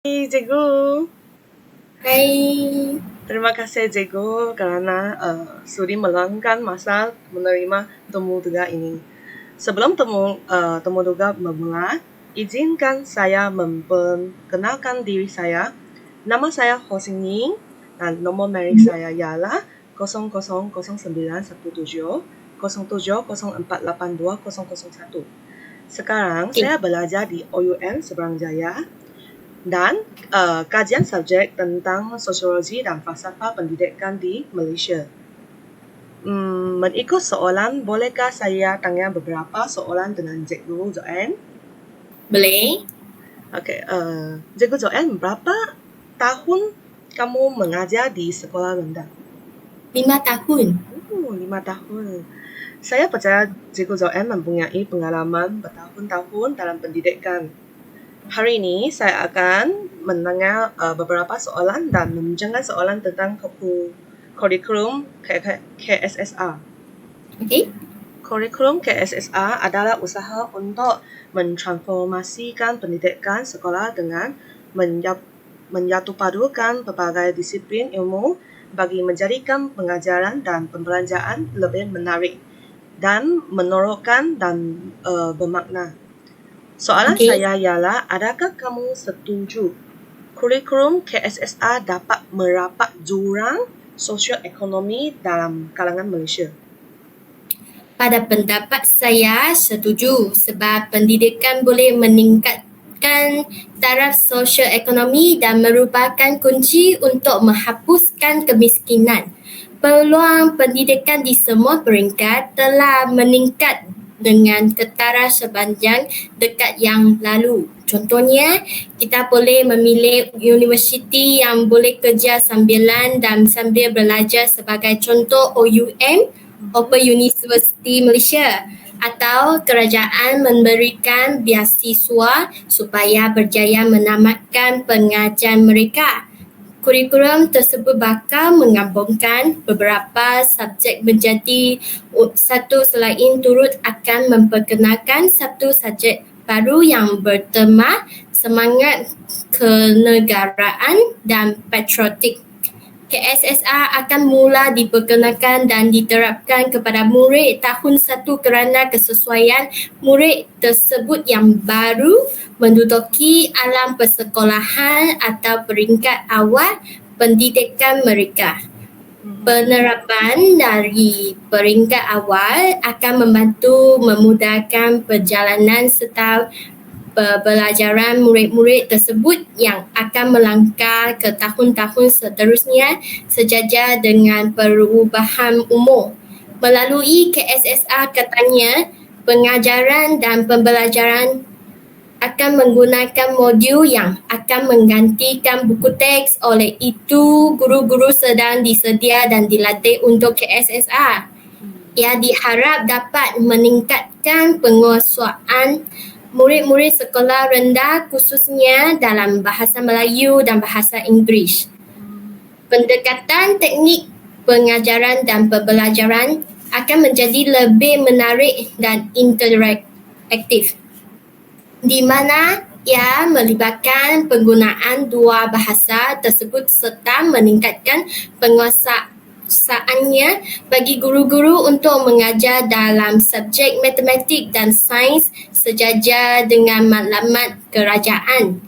Cikgu. Hai. Terima kasih Cikgu kerana sudi meluangkan masa menerima temu tugas ini. Sebelum temu tugas bermula, izinkan saya memperkenalkan diri saya. Nama saya Ho Sing Ying dan nomor merek saya ialah 000917 0704820001. Sekarang saya belajar di OUM Seberang Jaya dan kajian subjek tentang sosiologi dan falsafah pendidikan di Malaysia. Mengikut soalan, bolehkah saya tanya beberapa soalan dengan Cikgu Joanne? Boleh? Okey, Cikgu Joanne, berapa tahun kamu mengajar di sekolah rendah? 5 tahun. 5 tahun. Saya percaya Cikgu Joanne mempunyai pengalaman bertahun-tahun dalam pendidikan. Hari ini saya akan menanya beberapa soalan dan membincangkan soalan tentang kurikulum KSSR. Okey. Kurikulum KSSR adalah usaha untuk mentransformasikan pendidikan sekolah dengan menyatupadukan berbagai disiplin ilmu bagi menjadikan pengajaran dan pembelajaran lebih menarik dan menonjolkan dan bermakna. Soalan saya ialah, adakah kamu setuju kurikulum KSSR dapat merapat jurang sosioekonomi dalam kalangan Malaysia? Pada pendapat saya setuju sebab pendidikan boleh meningkatkan taraf sosioekonomi dan merupakan kunci untuk menghapuskan kemiskinan. Peluang pendidikan di semua peringkat telah meningkat dengan ketara sepanjang dekad yang lalu. Contohnya, kita boleh memilih universiti yang boleh kerja sambilan dan sambil belajar sebagai contoh OUM, Open University Malaysia, atau kerajaan memberikan beasiswa supaya berjaya menamatkan pengajian mereka. Kurikulum tersebut bakal menggabungkan beberapa subjek menjadi satu selain turut akan memperkenalkan satu subjek baru yang bertema semangat kenegaraan dan patriotik. KSSR akan mula diperkenalkan dan diterapkan kepada murid tahun 1 kerana kesesuaian murid tersebut yang baru menduduki alam persekolahan atau peringkat awal pendidikan mereka. Penerapan dari peringkat awal akan membantu memudahkan perjalanan serta pembelajaran murid-murid tersebut yang akan melangkah ke tahun-tahun seterusnya sejajar dengan perubahan umur. Melalui KSSR katanya, pengajaran dan pembelajaran akan menggunakan modul yang akan menggantikan buku teks. Oleh itu, guru-guru sedang disedia dan dilatih untuk KSSR. Ia diharap dapat meningkatkan penguasaan murid-murid sekolah rendah khususnya dalam bahasa Melayu dan bahasa Inggeris. Pendekatan teknik pengajaran dan pembelajaran akan menjadi lebih menarik dan interaktif, di mana ia melibatkan penggunaan dua bahasa tersebut serta meningkatkan penguasaannya bagi guru-guru untuk mengajar dalam subjek matematik dan sains sejajar dengan maklumat kerajaan.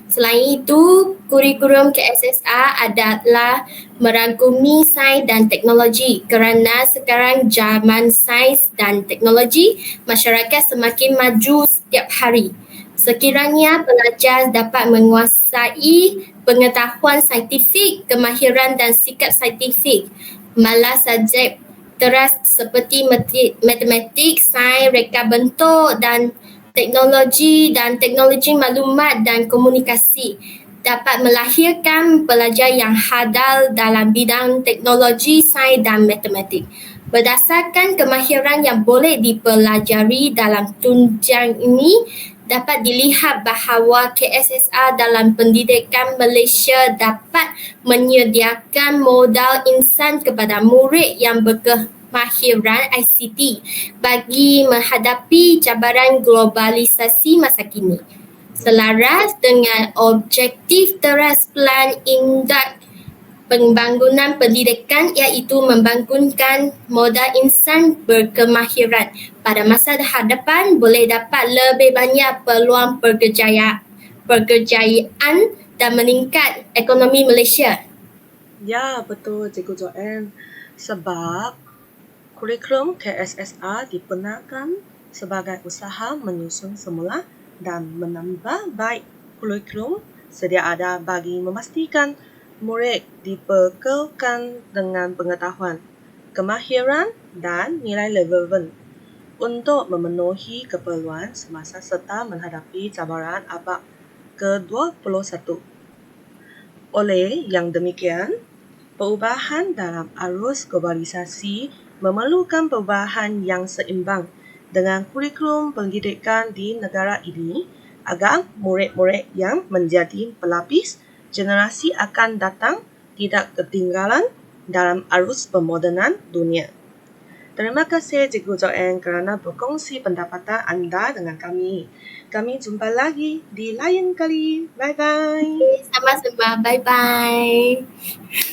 Selain itu, kurikulum KSSR adalah merangkumi sains dan teknologi kerana sekarang zaman sains dan teknologi masyarakat semakin maju setiap hari. Sekiranya pelajar dapat menguasai pengetahuan saintifik, kemahiran dan sikap saintifik, malah subjek teras seperti matematik, sains, reka bentuk dan teknologi maklumat dan komunikasi dapat melahirkan pelajar yang handal dalam bidang teknologi, sains dan matematik. Berdasarkan kemahiran yang boleh dipelajari dalam tunjang ini, dapat dilihat bahawa KSSR dalam pendidikan Malaysia dapat menyediakan modal insan kepada murid yang berkemahiran ICT bagi menghadapi cabaran globalisasi masa kini. selaras dengan objektif teras Pelan Induk Pembangunan Pendidikan iaitu membangunkan modal insan berkemahiran pada masa hadapan boleh dapat lebih banyak peluang pekerjaan dan meningkat ekonomi Malaysia. Ya, betul Cikgu Joanne. Sebab kurikulum KSSR dibenarkan sebagai usaha menyusun semula dan menambah baik kurikulum sedia ada bagi memastikan murid dibekalkan dengan pengetahuan, kemahiran dan nilai level 1 untuk memenuhi keperluan semasa serta menghadapi cabaran abad ke-21. Oleh yang demikian, perubahan dalam arus globalisasi memerlukan perubahan yang seimbang dengan kurikulum pendidikan di negara ini agar murid-murid yang menjadi pelapis generasi akan datang tidak ketinggalan dalam arus pemodenan dunia. Terima kasih Cikgu Joanne kerana berkongsi pendapatan anda dengan kami. Kami jumpa lagi di lain kali. Bye-bye. Sama-sama, bye-bye.